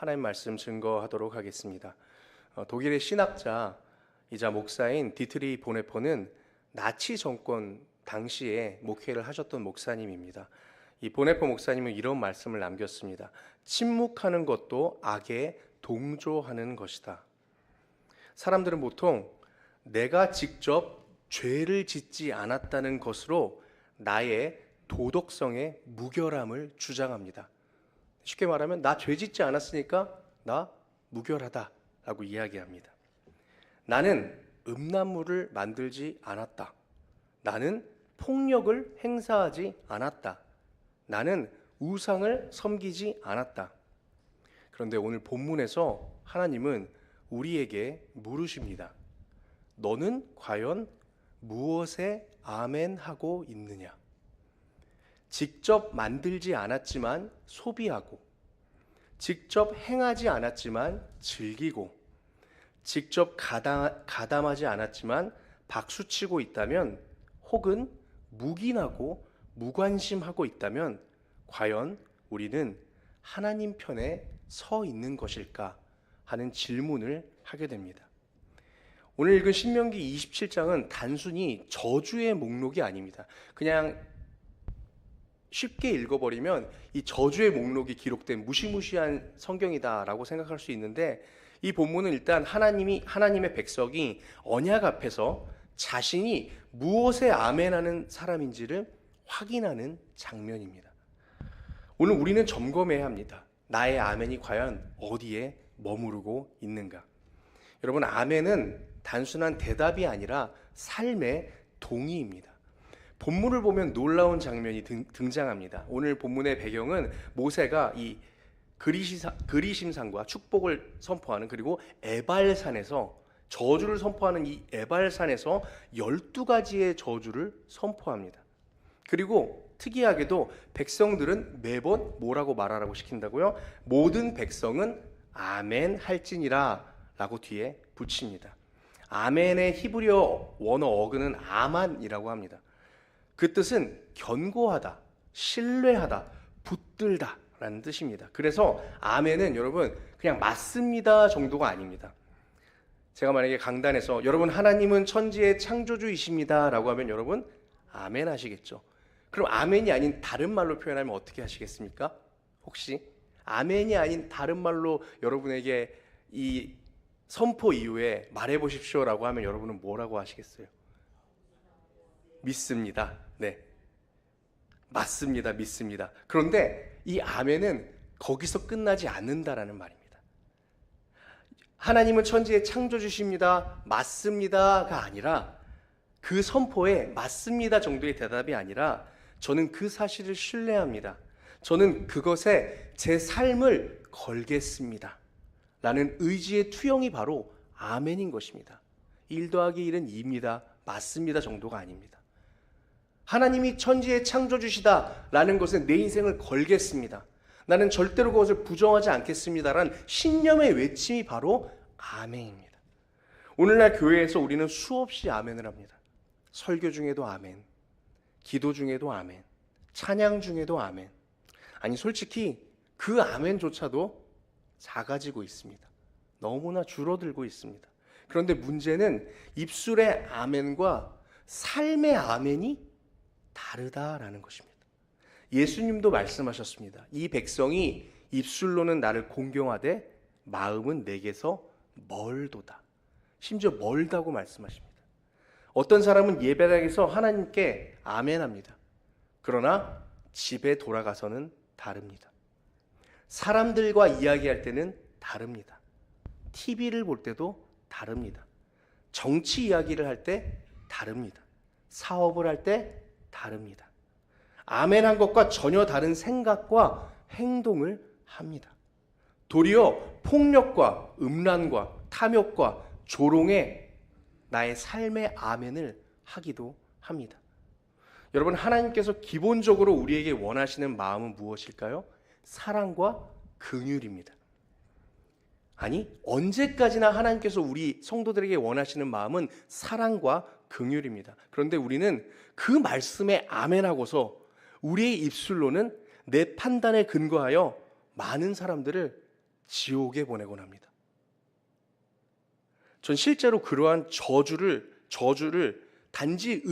하나님 말씀 증거하도록 하겠습니다. 독일의 신학자이자 목사인 디트리 보네퍼는 나치 정권 당시에 목회를 하셨던 목사님입니다. 이 보네퍼 목사님은 이런 말씀을 남겼습니다. 침묵하는 것도 악에 동조하는 것이다. 사람들은 보통 내가 직접 죄를 짓지 않았다는 것으로 나의 도덕성의 무결함을 주장합니다. 쉽게 말하면 나 죄 짓지 않았으니까 나 무결하다 라고 이야기합니다. 나는 음란물을 만들지 않았다. 나는 폭력을 행사하지 않았다. 나는 우상을 섬기지 않았다. 그런데 오늘 본문에서 하나님은 우리에게 물으십니다. 너는 과연 무엇에 아멘하고 있느냐? 직접 만들지 않았지만 소비하고, 직접 행하지 않았지만 즐기고, 직접 가담하지 않았지만 박수치고 있다면, 혹은 묵인하고 무관심하고 있다면 과연 우리는 하나님 편에 서 있는 것일까 하는 질문을 하게 됩니다. 오늘 읽은 신명기 27장은 단순히 저주의 목록이 아닙니다. 그냥 쉽게 읽어버리면 이 저주의 목록이 기록된 무시무시한 성경이다라고 생각할 수 있는데, 이 본문은 일단 하나님의 백성이 언약 앞에서 자신이 무엇에 아멘하는 사람인지를 확인하는 장면입니다. 오늘 우리는 점검해야 합니다. 나의 아멘이 과연 어디에 머무르고 있는가? 여러분, 아멘은 단순한 대답이 아니라 삶의 동의입니다. 본문을 보면 놀라운 장면이 등장합니다. 오늘 본문의 배경은 모세가 이 그리심산과 축복을 선포하는, 그리고 에발산에서 저주를 선포하는 이 에발산에서 12가지의 저주를 선포합니다. 그리고 특이하게도 백성들은 매번 뭐라고 말하라고 시킨다고요? 모든 백성은 아멘 할지니라 라고 뒤에 붙입니다. 아멘의 히브리어 원어 어근은 아만이라고 합니다. 그 뜻은 견고하다, 신뢰하다, 붙들다 라는 뜻입니다. 그래서 아멘은 여러분 그냥 맞습니다 정도가 아닙니다. 제가 만약에 강단에서 여러분 하나님은 천지의 창조주이십니다 라고 하면 여러분 아멘 하시겠죠. 그럼 아멘이 아닌 다른 말로 표현하면 어떻게 하시겠습니까? 혹시 아멘이 아닌 다른 말로 여러분에게 이 선포 이후에 말해 보십시오 라고 하면 여러분은 뭐라고 하시겠어요? 믿습니다. 네, 맞습니다. 믿습니다. 그런데 이 아멘은 거기서 끝나지 않는다라는 말입니다. 하나님은 천지의 창조주십니다. 맞습니다가 아니라, 그 선포에 맞습니다 정도의 대답이 아니라, 저는 그 사실을 신뢰합니다. 저는 그것에 제 삶을 걸겠습니다 라는 의지의 투영이 바로 아멘인 것입니다. 1 더하기 1은 2입니다. 맞습니다 정도가 아닙니다. 하나님이 천지의 창조주시다 라는 것에 내 인생을 걸겠습니다. 나는 절대로 그것을 부정하지 않겠습니다 라는 신념의 외침이 바로 아멘입니다. 오늘날 교회에서 우리는 수없이 아멘을 합니다. 설교 중에도 아멘, 기도 중에도 아멘, 찬양 중에도 아멘. 아니 솔직히 그 아멘조차도 작아지고 있습니다. 너무나 줄어들고 있습니다. 그런데 문제는 입술의 아멘과 삶의 아멘이 다르다라는 것입니다. 예수님도 말씀하셨습니다. 이 백성이 입술로는 나를 공경하되 마음은 내게서 멀도다. 심지어 멀다고 말씀하십니다. 어떤 사람은 예배당에서 하나님께 아멘합니다. 그러나 집에 돌아가서는 다릅니다. 사람들과 이야기할 때는 다릅니다. TV를 볼 때도 다릅니다. 정치 이야기를 할 때 다릅니다. 사업을 할 때 다릅니다. 아멘한 것과 전혀 다른 생각과 행동을 합니다. 도리어 폭력과 음란과 탐욕과 조롱에 나의 삶의 아멘을 하기도 합니다. 여러분, 하나님께서 기본적으로 우리에게 원하시는 마음은 무엇일까요? 사랑과 긍휼입니다. 아니, 언제까지나 하나님께서 우리 성도들에게 원하시는 마음은 사랑과 긍휼입니다. 그런데 우리는 그 말씀에 아멘하고서 우리의 입술로는 내 판단에 근거하여 많은 사람들을 지옥에 보내곤 합니다. 전 실제로 그러한 저주를 단지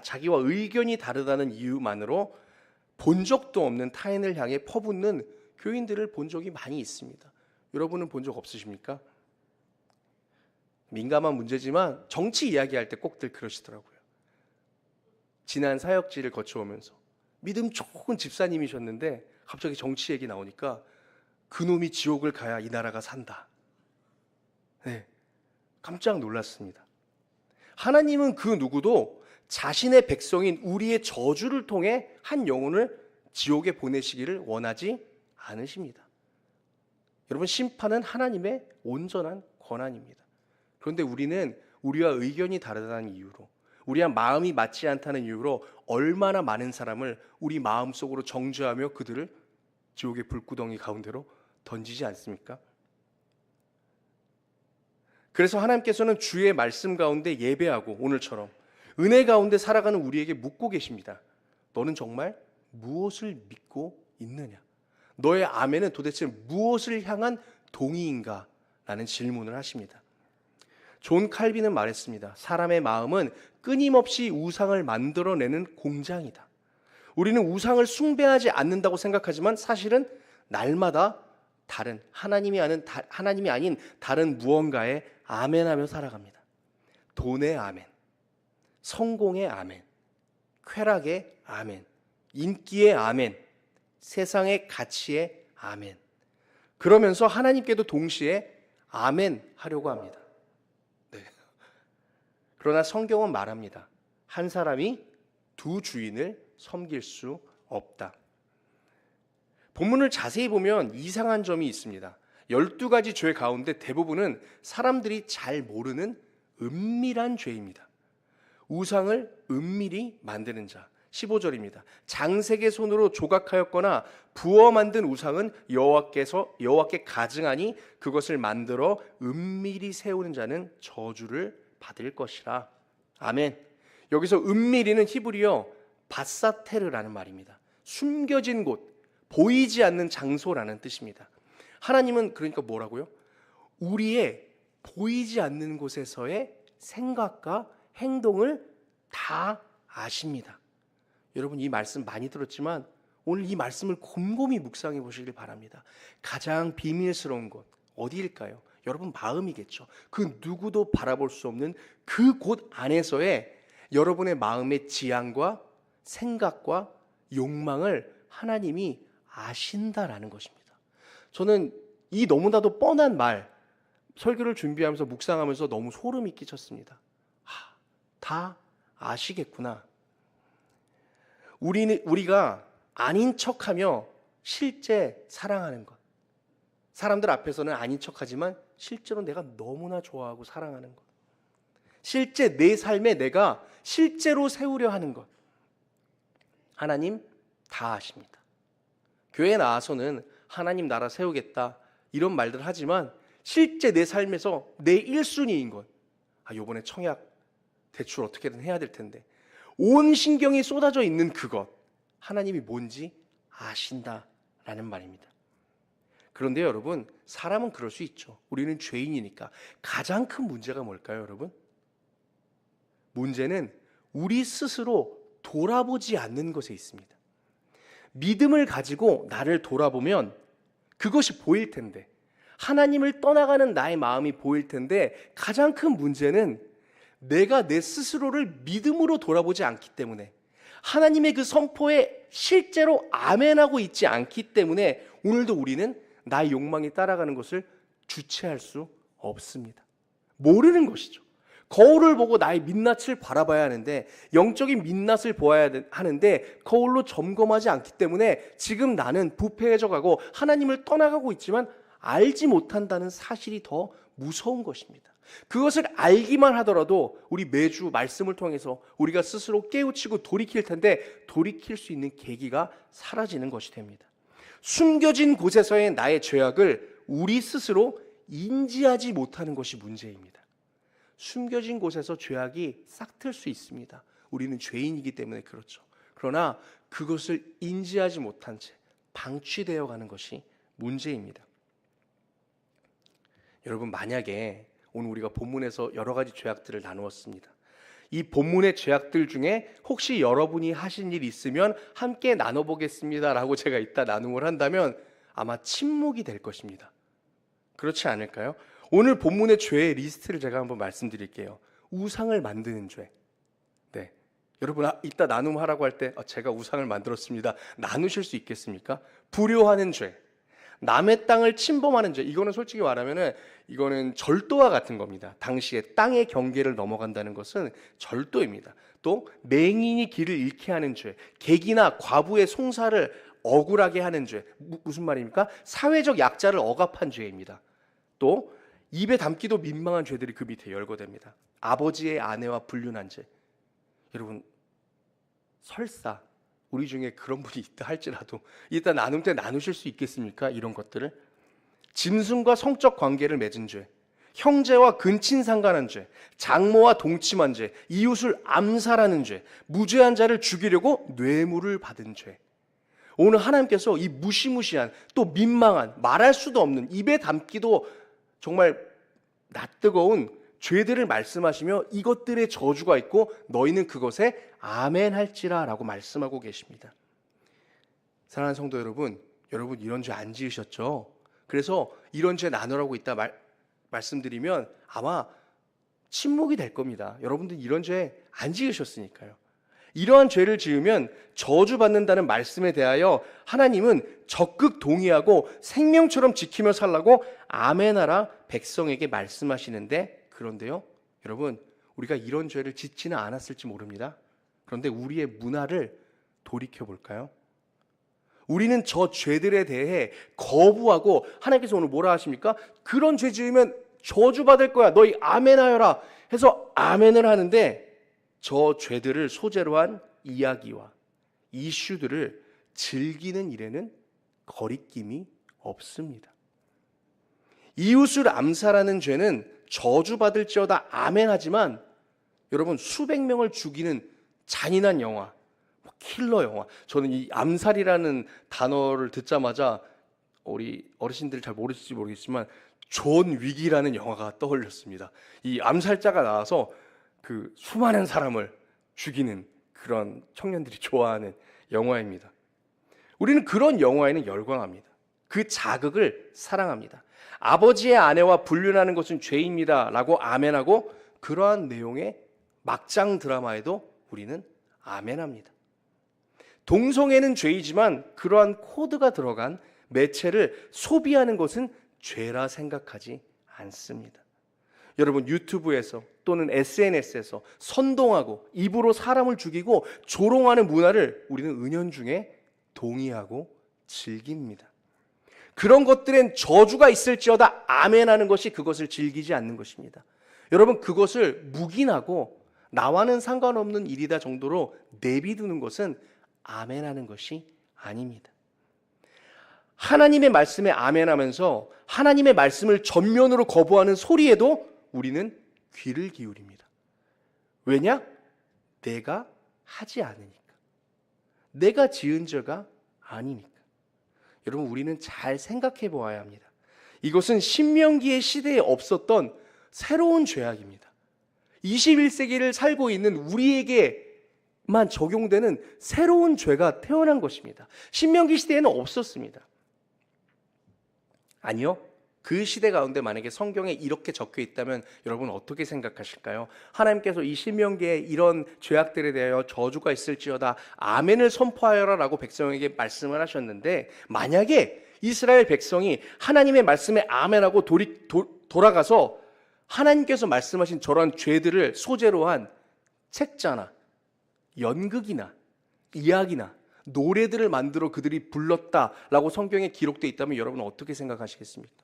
자기와 의견이 다르다는 이유만으로 본 적도 없는 타인을 향해 퍼붓는 교인들을 본 적이 많이 있습니다. 여러분은 본 적 없으십니까? 민감한 문제지만 정치 이야기할 때 꼭들 그러시더라고요. 지난 사역지를 거쳐오면서 믿음 좋은 집사님이셨는데 갑자기 정치 얘기 나오니까 그놈이 지옥을 가야 이 나라가 산다. 네, 깜짝 놀랐습니다. 하나님은 그 누구도 자신의 백성인 우리의 저주를 통해 한 영혼을 지옥에 보내시기를 원하지 않으십니다. 여러분, 심판은 하나님의 온전한 권한입니다. 그런데 우리는 우리와 의견이 다르다는 이유로, 우리와 마음이 맞지 않다는 이유로 얼마나 많은 사람을 우리 마음속으로 정죄하며 그들을 지옥의 불구덩이 가운데로 던지지 않습니까? 그래서 하나님께서는 주의 말씀 가운데 예배하고 오늘처럼 은혜 가운데 살아가는 우리에게 묻고 계십니다. 너는 정말 무엇을 믿고 있느냐? 너의 아멘은 도대체 무엇을 향한 동의인가? 라는 질문을 하십니다. 존 칼빈은 말했습니다. 사람의 마음은 끊임없이 우상을 만들어내는 공장이다. 우리는 우상을 숭배하지 않는다고 생각하지만 사실은 날마다 다른 하나님이 아닌 다른 무언가에 아멘하며 살아갑니다. 돈의 아멘, 성공의 아멘, 쾌락의 아멘, 인기의 아멘, 세상의 가치의 아멘. 그러면서 하나님께도 동시에 아멘 하려고 합니다. 네. 그러나 성경은 말합니다. 한 사람이 두 주인을 섬길 수 없다. 본문을 자세히 보면 이상한 점이 있습니다. 12가지 죄 가운데 대부분은 사람들이 잘 모르는 은밀한 죄입니다. 우상을 은밀히 만드는 자. 15절입니다. 장색의 손으로 조각하였거나 부어 만든 우상은 여호와께 가증하니 그것을 만들어 은밀히 세우는 자는 저주를 받을 것이라. 아멘. 여기서 은밀히는 히브리어 바사테르라는 말입니다. 숨겨진 곳, 보이지 않는 장소라는 뜻입니다. 하나님은 그러니까 뭐라고요? 우리의 보이지 않는 곳에서의 생각과 행동을 다 아십니다. 여러분, 이 말씀 많이 들었지만 오늘 이 말씀을 곰곰이 묵상해 보시길 바랍니다. 가장 비밀스러운 곳 어디일까요? 여러분 마음이겠죠. 그 누구도 바라볼 수 없는 그 곳 안에서의 여러분의 마음의 지향과 생각과 욕망을 하나님이 아신다라는 것입니다. 저는 이 너무나도 뻔한 말, 설교를 준비하면서 묵상하면서 너무 소름이 끼쳤습니다. 다 아시겠구나. 우리가 아닌 척하며 실제 사랑하는 것. 사람들 앞에서는 아닌 척하지만 실제로 내가 너무나 좋아하고 사랑하는 것. 실제 내 삶에 내가 실제로 세우려 하는 것. 하나님 다 아십니다. 교회에 나와서는 하나님 나라 세우겠다 이런 말들 하지만 실제 내 삶에서 내 1순위인 것. 요번에 청약 대출 어떻게든 해야 될 텐데 온 신경이 쏟아져 있는 그것, 하나님이 뭔지 아신다라는 말입니다. 그런데 여러분, 사람은 그럴 수 있죠. 우리는 죄인이니까. 가장 큰 문제가 뭘까요, 여러분? 문제는 우리 스스로 돌아보지 않는 것에 있습니다. 믿음을 가지고 나를 돌아보면 그것이 보일 텐데, 하나님을 떠나가는 나의 마음이 보일 텐데, 가장 큰 문제는 내가 내 스스로를 믿음으로 돌아보지 않기 때문에, 하나님의 그 선포에 실제로 아멘하고 있지 않기 때문에 오늘도 우리는 나의 욕망에 따라가는 것을 주체할 수 없습니다. 모르는 것이죠. 거울을 보고 나의 민낯을 바라봐야 하는데, 영적인 민낯을 보아야 하는데 거울로 점검하지 않기 때문에 지금 나는 부패해져 가고 하나님을 떠나가고 있지만 알지 못한다는 사실이 더 무서운 것입니다. 그것을 알기만 하더라도 우리 매주 말씀을 통해서 우리가 스스로 깨우치고 돌이킬 텐데 돌이킬 수 있는 계기가 사라지는 것이 됩니다. 숨겨진 곳에서의 나의 죄악을 우리 스스로 인지하지 못하는 것이 문제입니다. 숨겨진 곳에서 죄악이 싹틀 수 있습니다. 우리는 죄인이기 때문에 그렇죠. 그러나 그것을 인지하지 못한 채 방치되어 가는 것이 문제입니다. 여러분, 만약에 오늘 우리가 본문에서 여러 가지 죄악들을 나누었습니다. 이 본문의 죄악들 중에 혹시 여러분이 하신 일 있으면 함께 나눠보겠습니다 라고 제가 이따 나눔을 한다면 아마 침묵이 될 것입니다. 그렇지 않을까요? 오늘 본문의 죄의 리스트를 제가 한번 말씀드릴게요. 우상을 만드는 죄. 네, 여러분 이따 나눔하라고 할 때 제가 우상을 만들었습니다 나누실 수 있겠습니까? 불효하는 죄, 남의 땅을 침범하는 죄. 이거는 솔직히 말하면은 이거는 절도와 같은 겁니다. 당시에 땅의 경계를 넘어간다는 것은 절도입니다. 또 맹인이 길을 잃게 하는 죄, 객이나 과부의 송사를 억울하게 하는 죄. 무슨 말입니까? 사회적 약자를 억압한 죄입니다. 또 입에 담기도 민망한 죄들이 그 밑에 열거됩니다. 아버지의 아내와 불륜한 죄. 여러분, 설사 우리 중에 그런 분이 있다 할지라도 이따 나눔 때 나누실 수 있겠습니까? 이런 것들을. 짐승과 성적 관계를 맺은 죄, 형제와 근친 상간한 죄, 장모와 동침한 죄, 이웃을 암살하는 죄, 무죄한 자를 죽이려고 뇌물을 받은 죄. 오늘 하나님께서 이 무시무시한, 또 민망한, 말할 수도 없는, 입에 담기도 정말 낯뜨거운 죄들을 말씀하시며 이것들의 저주가 있고 너희는 그것에 아멘 할지라 라고 말씀하고 계십니다. 사랑하는 성도 여러분, 여러분 이런 죄 안 지으셨죠? 그래서 이런 죄 나누라고 이따 말씀드리면 아마 침묵이 될 겁니다. 여러분들 이런 죄 안 지으셨으니까요. 이러한 죄를 지으면 저주받는다는 말씀에 대하여 하나님은 적극 동의하고 생명처럼 지키며 살라고 아멘하라 백성에게 말씀하시는데, 그런데요 여러분, 우리가 이런 죄를 짓지는 않았을지 모릅니다. 그런데 우리의 문화를 돌이켜 볼까요? 우리는 저 죄들에 대해 거부하고, 하나님께서 오늘 뭐라 하십니까? 그런 죄 지으면 저주받을 거야, 너희 아멘하여라 해서 아멘을 하는데, 저 죄들을 소재로 한 이야기와 이슈들을 즐기는 일에는 거리낌이 없습니다. 이웃을 암살하는 죄는 저주받을지어다 아멘하지만 여러분, 수백 명을 죽이는 잔인한 영화, 킬러 영화, 저는 이 암살이라는 단어를 듣자마자 우리 어르신들 잘 모르실지 모르겠지만 존 윅이라는 영화가 떠올렸습니다. 이 암살자가 나와서 그 수많은 사람을 죽이는 그런 청년들이 좋아하는 영화입니다. 우리는 그런 영화에는 열광합니다. 그 자극을 사랑합니다. 아버지의 아내와 불륜하는 것은 죄입니다 라고 아멘하고, 그러한 내용의 막장 드라마에도 우리는 아멘합니다. 동성애는 죄이지만 그러한 코드가 들어간 매체를 소비하는 것은 죄라 생각하지 않습니다. 여러분, 유튜브에서 또는 SNS에서 선동하고 입으로 사람을 죽이고 조롱하는 문화를 우리는 은연중에 동의하고 즐깁니다. 그런 것들엔 저주가 있을지어다 아멘하는 것이 그것을 즐기지 않는 것입니다. 여러분, 그것을 묵인하고 나와는 상관없는 일이다 정도로 내비두는 것은 아멘하는 것이 아닙니다. 하나님의 말씀에 아멘하면서 하나님의 말씀을 전면으로 거부하는 소리에도 우리는 귀를 기울입니다. 왜냐? 내가 하지 않으니까. 내가 지은 죄가 아니니까. 여러분, 우리는 잘 생각해 보아야 합니다. 이것은 신명기의 시대에 없었던 새로운 죄악입니다. 21세기를 살고 있는 우리에게만 적용되는 새로운 죄가 태어난 것입니다. 신명기 시대에는 없었습니다. 아니요, 그 시대 가운데 만약에 성경에 이렇게 적혀 있다면 여러분 어떻게 생각하실까요? 하나님께서 이 신명기에 이런 죄악들에 대하여 저주가 있을지어다 아멘을 선포하여라 라고 백성에게 말씀을 하셨는데, 만약에 이스라엘 백성이 하나님의 말씀에 아멘하고 돌아가서 하나님께서 말씀하신 저런 죄들을 소재로 한 책자나 연극이나 이야기나 노래들을 만들어 그들이 불렀다라고 성경에 기록되어 있다면 여러분은 어떻게 생각하시겠습니까?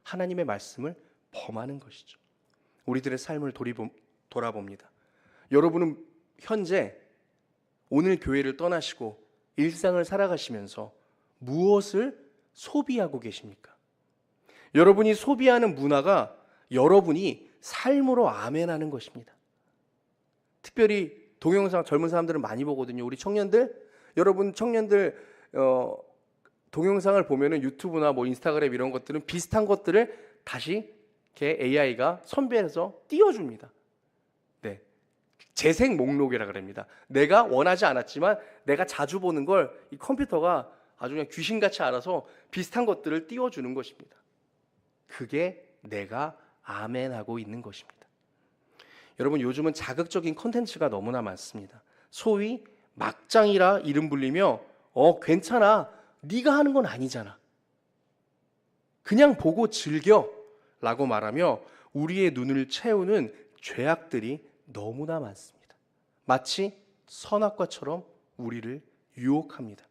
하나님의 말씀을 범하는 것이죠. 우리들의 삶을 돌아봅니다. 여러분은 현재 오늘 교회를 떠나시고 일상을 살아가시면서 무엇을 소비하고 계십니까? 여러분이 소비하는 문화가 여러분이 삶으로 아멘하는 것입니다. 특별히 동영상 젊은 사람들은 많이 보거든요. 우리 청년들, 여러분 청년들 동영상을 보면은 유튜브나 뭐 인스타그램 이런 것들은 비슷한 것들을 다시 걔 AI가 선별해서 띄워줍니다. 네, 재생 목록이라 그럽니다. 내가 원하지 않았지만 내가 자주 보는 걸 이 컴퓨터가 아주 그냥 귀신같이 알아서 비슷한 것들을 띄워주는 것입니다. 그게 내가 아멘하고 있는 것입니다. 여러분, 요즘은 자극적인 콘텐츠가 너무나 많습니다. 소위 막장이라 이름 불리며 괜찮아, 네가 하는 건 아니잖아, 그냥 보고 즐겨 라고 말하며 우리의 눈을 채우는 죄악들이 너무나 많습니다. 마치 선악과처럼 우리를 유혹합니다.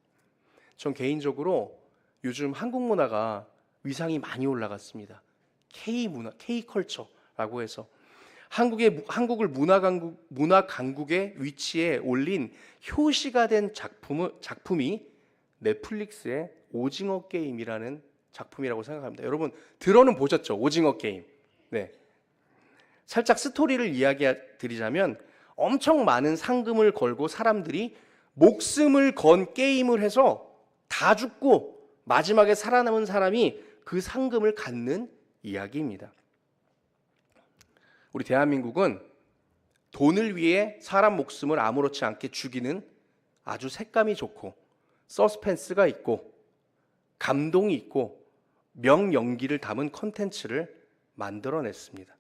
전 개인적으로 요즘 한국 문화가 위상이 많이 올라갔습니다. K문화, K컬처라고 해서 한국을 문화 강국의 위치에 올린 효시가 된 작품이 넷플릭스의 오징어 게임이라는 작품이라고 생각합니다. 여러분 들어는 보셨죠? 오징어 게임. 네. 살짝 스토리를 이야기 드리자면 엄청 많은 상금을 걸고 사람들이 목숨을 건 게임을 해서 다 죽고 마지막에 살아남은 사람이 그 상금을 갖는 이야기입니다. 우리 대한민국은 돈을 위해 사람 목숨을 아무렇지 않게 죽이는 아주 색감이 좋고 서스펜스가 있고 감동이 있고 명연기를 담은 컨텐츠를 만들어냈습니다.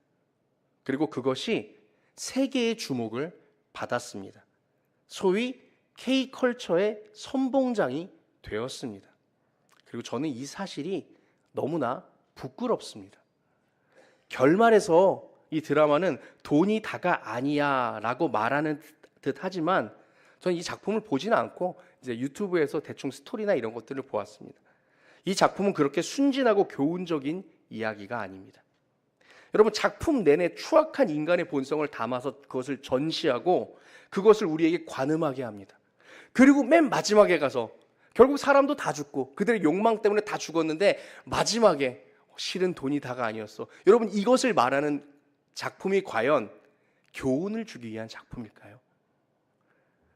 그리고 그것이 세계의 주목을 받았습니다. 소위 K컬처의 선봉장이 되었습니다. 그리고 저는 이 사실이 너무나 부끄럽습니다. 결말에서 이 드라마는 돈이 다가 아니야 라고 말하는 듯 하지만 저는 이 작품을 보지는 않고 이제 유튜브에서 대충 스토리나 이런 것들을 보았습니다. 이 작품은 그렇게 순진하고 교훈적인 이야기가 아닙니다. 여러분, 작품 내내 추악한 인간의 본성을 담아서 그것을 전시하고 그것을 우리에게 관음하게 합니다. 그리고 맨 마지막에 가서 결국 사람도 다 죽고 그들의 욕망 때문에 다 죽었는데 마지막에 실은 돈이 다가 아니었어. 여러분, 이것을 말하는 작품이 과연 교훈을 주기 위한 작품일까요?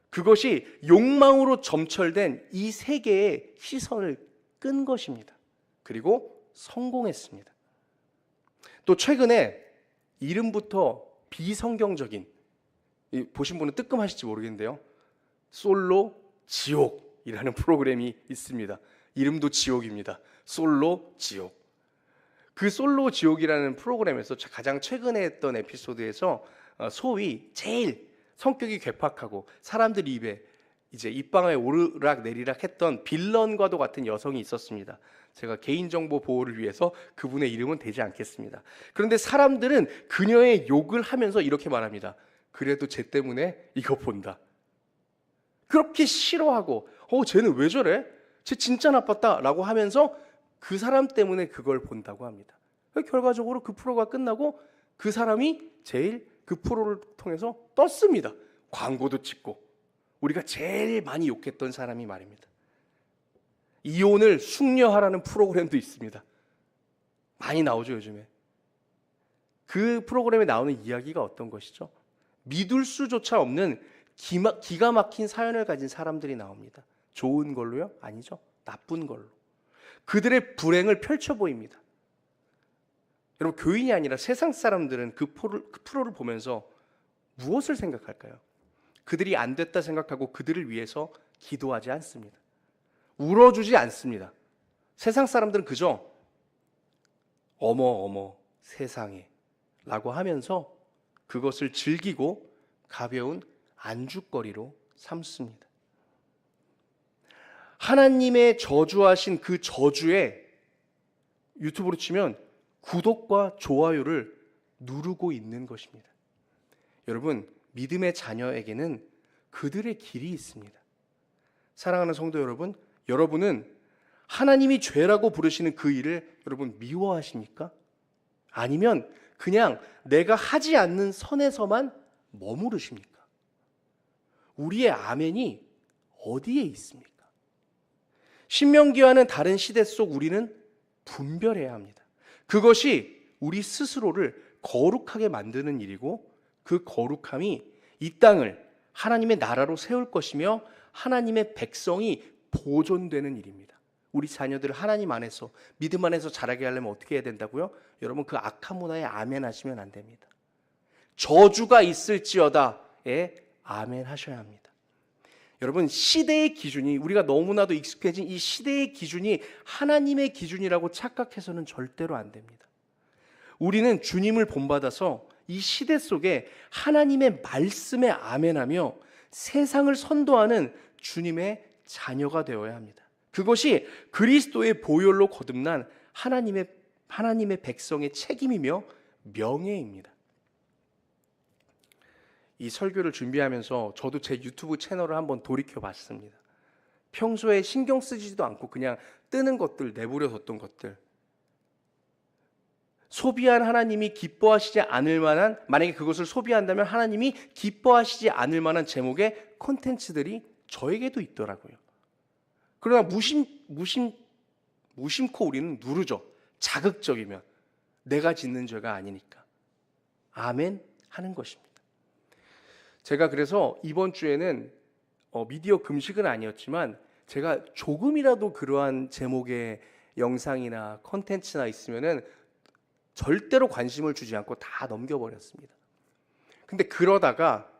그것이 욕망으로 점철된 이 세계의 시선을 끈 것입니다. 그리고 성공했습니다. 또 최근에 이름부터 비성경적인, 보신 분은 뜨끔하실지 모르겠는데요, 솔로 지옥이라는 프로그램이 있습니다. 이름도 지옥입니다. 솔로 지옥. 그 솔로 지옥이라는 프로그램에서 가장 최근에 했던 에피소드에서 소위 제일 성격이 괴팍하고 사람들 입에 이제 입방아에 오르락 내리락 했던 빌런과도 같은 여성이 있었습니다. 제가 개인정보 보호를 위해서 그분의 이름은 대지 않겠습니다. 그런데 사람들은 그녀의 욕을 하면서 이렇게 말합니다. 그래도 쟤 때문에 이거 본다. 그렇게 싫어하고 쟤는 왜 저래? 쟤 진짜 나빴다 라고 하면서 그 사람 때문에 그걸 본다고 합니다. 결과적으로 그 프로가 끝나고 그 사람이 제일 그 프로를 통해서 떴습니다. 광고도 찍고. 우리가 제일 많이 욕했던 사람이 말입니다. 이혼을 숙려하라는 프로그램도 있습니다. 많이 나오죠, 요즘에. 그 프로그램에 나오는 이야기가 어떤 것이죠? 믿을 수조차 없는 기가 막힌 사연을 가진 사람들이 나옵니다. 좋은 걸로요? 아니죠. 나쁜 걸로. 그들의 불행을 펼쳐 보입니다. 여러분, 교인이 아니라 세상 사람들은 그 프로를 보면서 무엇을 생각할까요? 그들이 안 됐다 생각하고 그들을 위해서 기도하지 않습니다. 울어주지 않습니다. 세상 사람들은 그저 어머 세상에 라고 하면서 그것을 즐기고 가벼운 안주거리로 삼습니다. 하나님의 저주하신 그 저주에 유튜브로 치면 구독과 좋아요를 누르고 있는 것입니다. 여러분, 믿음의 자녀에게는 그들의 길이 있습니다. 사랑하는 성도 여러분, 여러분은 하나님이 죄라고 부르시는 그 일을 여러분 미워하십니까? 아니면 그냥 내가 하지 않는 선에서만 머무르십니까? 우리의 아멘이 어디에 있습니까? 신명기와는 다른 시대 속 우리는 분별해야 합니다. 그것이 우리 스스로를 거룩하게 만드는 일이고 그 거룩함이 이 땅을 하나님의 나라로 세울 것이며 하나님의 백성이 보존되는 일입니다. 우리 자녀들을 하나님 안에서 믿음 안에서 자라게 하려면 어떻게 해야 된다고요? 여러분 그 악한 문화에 아멘 하시면 안 됩니다. 저주가 있을지어다에 아멘 하셔야 합니다. 여러분 시대의 기준이 우리가 너무나도 익숙해진 이 시대의 기준이 하나님의 기준이라고 착각해서는 절대로 안 됩니다. 우리는 주님을 본받아서 이 시대 속에 하나님의 말씀에 아멘하며 세상을 선도하는 주님의 자녀가 되어야 합니다. 그것이 그리스도의 보혈로 거듭난 하나님의 백성의 책임이며 명예입니다. 이 설교를 준비하면서 저도 제 유튜브 채널을 한번 돌이켜 봤습니다. 평소에 신경 쓰지도 않고 그냥 뜨는 것들, 내버려 뒀던 것들, 소비한 하나님이 기뻐하시지 않을 만한, 만약에 그것을 소비한다면 하나님이 기뻐하시지 않을 만한 제목의 콘텐츠들이 저에게도 있더라고요. 그러나 무심코 우리는 누르죠. 자극적이면 내가 짓는 죄가 아니니까 아멘 하는 것입니다. 제가 그래서 이번 주에는 미디어 금식은 아니었지만 제가 조금이라도 그러한 제목의 영상이나 콘텐츠나 있으면은 절대로 관심을 주지 않고 다 넘겨버렸습니다. 근데 그러다가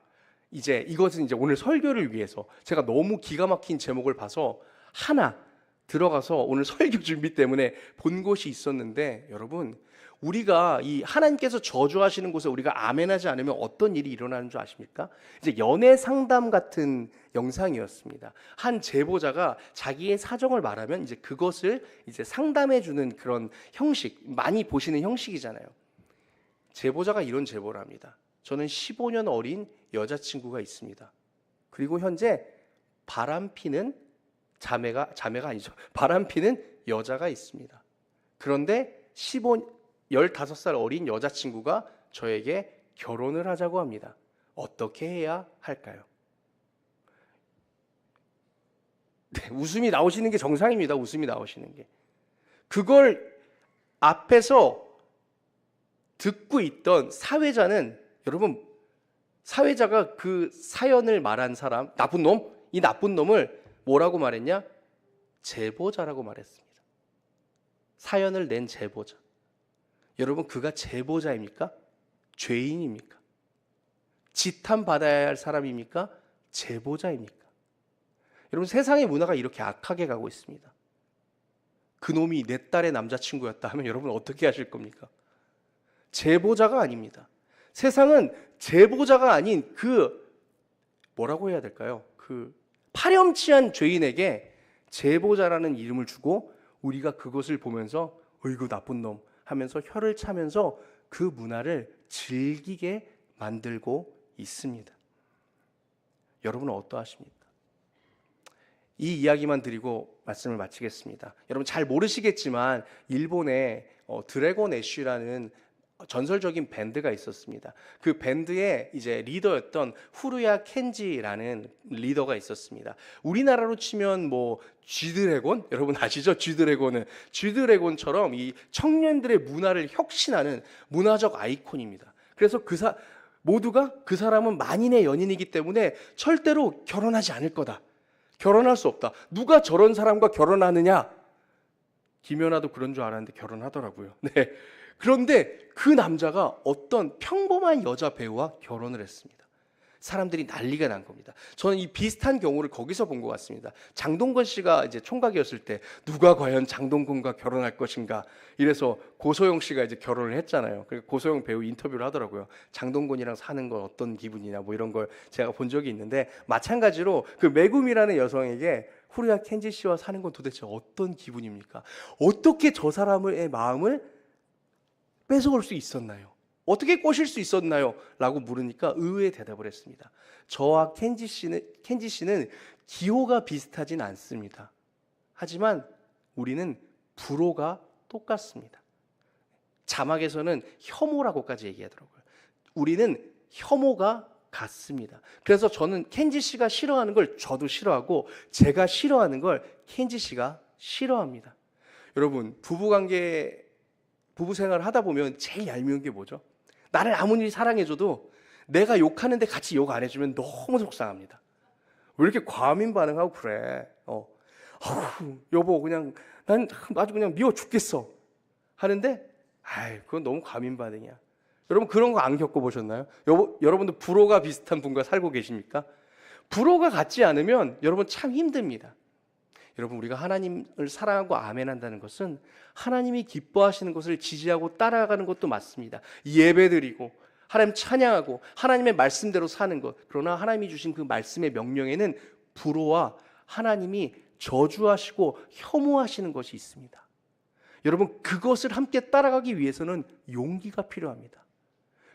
이것은 이제 오늘 설교를 위해서 제가 너무 기가 막힌 제목을 봐서 하나 들어가서 오늘 설교 준비 때문에 본 곳이 있었는데, 여러분 우리가 이 하나님께서 저주하시는 곳에 우리가 아멘하지 않으면 어떤 일이 일어나는 줄 아십니까? 이제 연애 상담 같은 영상이었습니다. 한 제보자가 자기의 사정을 말하면 이제 그것을 이제 상담해 주는 그런 형식, 많이 보시는 형식이잖아요. 제보자가 이런 제보를 합니다. 저는 15년 어린 여자친구가 있습니다. 그리고 현재 바람피는 자매가 아니죠. 바람피는 여자가 있습니다. 그런데 15살 어린 여자친구가 저에게 결혼을 하자고 합니다. 어떻게 해야 할까요? 네, 웃음이 나오시는 게 정상입니다. 웃음이 나오시는 게. 그걸 앞에서 듣고 있던 사회자는, 여러분 사회자가 그 사연을 말한 사람, 나쁜 놈, 이 나쁜 놈을 뭐라고 말했냐? 제보자라고 말했습니다. 사연을 낸 제보자. 여러분 그가 제보자입니까? 죄인입니까? 지탄받아야 할 사람입니까? 제보자입니까? 여러분 세상의 문화가 이렇게 악하게 가고 있습니다. 그놈이 내 딸의 남자친구였다 하면 여러분 어떻게 하실 겁니까? 제보자가 아닙니다. 세상은 제보자가 아닌 뭐라고 해야 될까요? 파렴치한 죄인에게 제보자라는 이름을 주고 우리가 그것을 보면서 어이구 나쁜 놈 하면서 혀를 차면서 그 문화를 즐기게 만들고 있습니다. 여러분은 어떠하십니까? 이 이야기만 드리고 말씀을 마치겠습니다. 여러분 잘 모르시겠지만 일본에 드래곤 애쉬라는 전설적인 밴드가 있었습니다. 그 밴드의 이제 리더였던 후루야 켄지라는 리더가 있었습니다. 우리나라로 치면 G드래곤, 여러분 아시죠? G드래곤처럼 이 청년들의 문화를 혁신하는 문화적 아이콘입니다. 그래서 모두가 그 사람은 만인의 연인이기 때문에 절대로 결혼하지 않을 거다. 결혼할 수 없다. 누가 저런 사람과 결혼하느냐? 김연아도 그런 줄 알았는데 결혼하더라고요. 네. 그런데 그 남자가 어떤 평범한 여자 배우와 결혼을 했습니다. 사람들이 난리가 난 겁니다. 저는 이 비슷한 경우를 거기서 본 것 같습니다. 장동건 씨가 이제 총각이었을 때 누가 과연 장동건과 결혼할 것인가 이래서 고소영 씨가 이제 결혼을 했잖아요. 그러니까 고소영 배우 인터뷰를 하더라고요. 장동건이랑 사는 건 어떤 기분이냐 이런 걸 제가 본 적이 있는데, 마찬가지로 그 메구미라는 여성에게 후루야 켄지 씨와 사는 건 도대체 어떤 기분입니까? 어떻게 저 사람의 마음을 뺏어올 수 있었나요? 어떻게 꼬실 수 있었나요? 라고 물으니까 의외의 대답을 했습니다. 저와 켄지 씨는 기호가 비슷하진 않습니다. 하지만 우리는 불호가 똑같습니다. 자막에서는 혐오라고까지 얘기하더라고요. 우리는 혐오가 같습니다. 그래서 저는 켄지 씨가 싫어하는 걸 저도 싫어하고 제가 싫어하는 걸 켄지 씨가 싫어합니다. 여러분 부부 생활을 하다 보면 제일 얄미운 게 뭐죠? 나를 아무리 사랑해줘도 내가 욕하는데 같이 욕 안 해주면 너무 속상합니다. 왜 이렇게 과민 반응하고 그래? 어우, 여보 그냥 난 아주 그냥 미워 죽겠어 하는데 그건 너무 과민 반응이야. 여러분 그런 거 안 겪어보셨나요? 여러분도 불호가 비슷한 분과 살고 계십니까? 불호가 같지 않으면 여러분 참 힘듭니다. 여러분 우리가 하나님을 사랑하고 아멘한다는 것은 하나님이 기뻐하시는 것을 지지하고 따라가는 것도 맞습니다. 예배드리고 하나님 찬양하고 하나님의 말씀대로 사는 것. 그러나 하나님이 주신 그 말씀의 명령에는 불호와 하나님이 저주하시고 혐오하시는 것이 있습니다. 여러분 그것을 함께 따라가기 위해서는 용기가 필요합니다.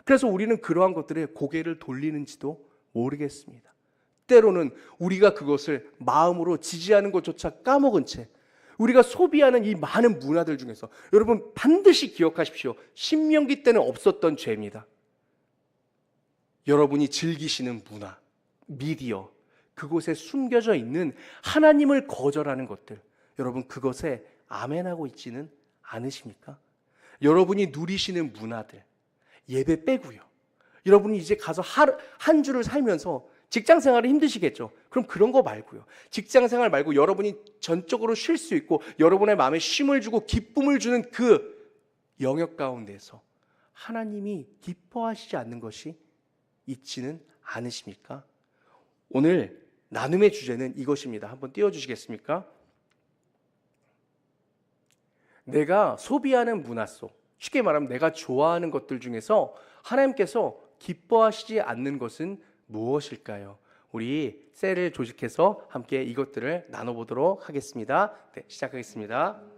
그래서 우리는 그러한 것들에 고개를 돌리는지도 모르겠습니다. 때로는 우리가 그것을 마음으로 지지하는 것조차 까먹은 채 우리가 소비하는 이 많은 문화들 중에서 여러분 반드시 기억하십시오. 신명기 때는 없었던 죄입니다. 여러분이 즐기시는 문화, 미디어, 그곳에 숨겨져 있는 하나님을 거절하는 것들, 여러분 그것에 아멘하고 있지는 않으십니까? 여러분이 누리시는 문화들, 예배 빼고요. 여러분이 이제 가서 한 주를 살면서 직장 생활이 힘드시겠죠. 그럼 그런 거 말고요. 직장 생활 말고 여러분이 전적으로 쉴 수 있고 여러분의 마음에 쉼을 주고 기쁨을 주는 그 영역 가운데서 하나님이 기뻐하시지 않는 것이 있지는 않으십니까? 오늘 나눔의 주제는 이것입니다. 한번 띄워주시겠습니까? 내가 소비하는 문화 속, 쉽게 말하면 내가 좋아하는 것들 중에서 하나님께서 기뻐하시지 않는 것은 무엇일까요? 우리 셀을 조직해서 함께 이것들을 나눠보도록 하겠습니다. 네, 시작하겠습니다.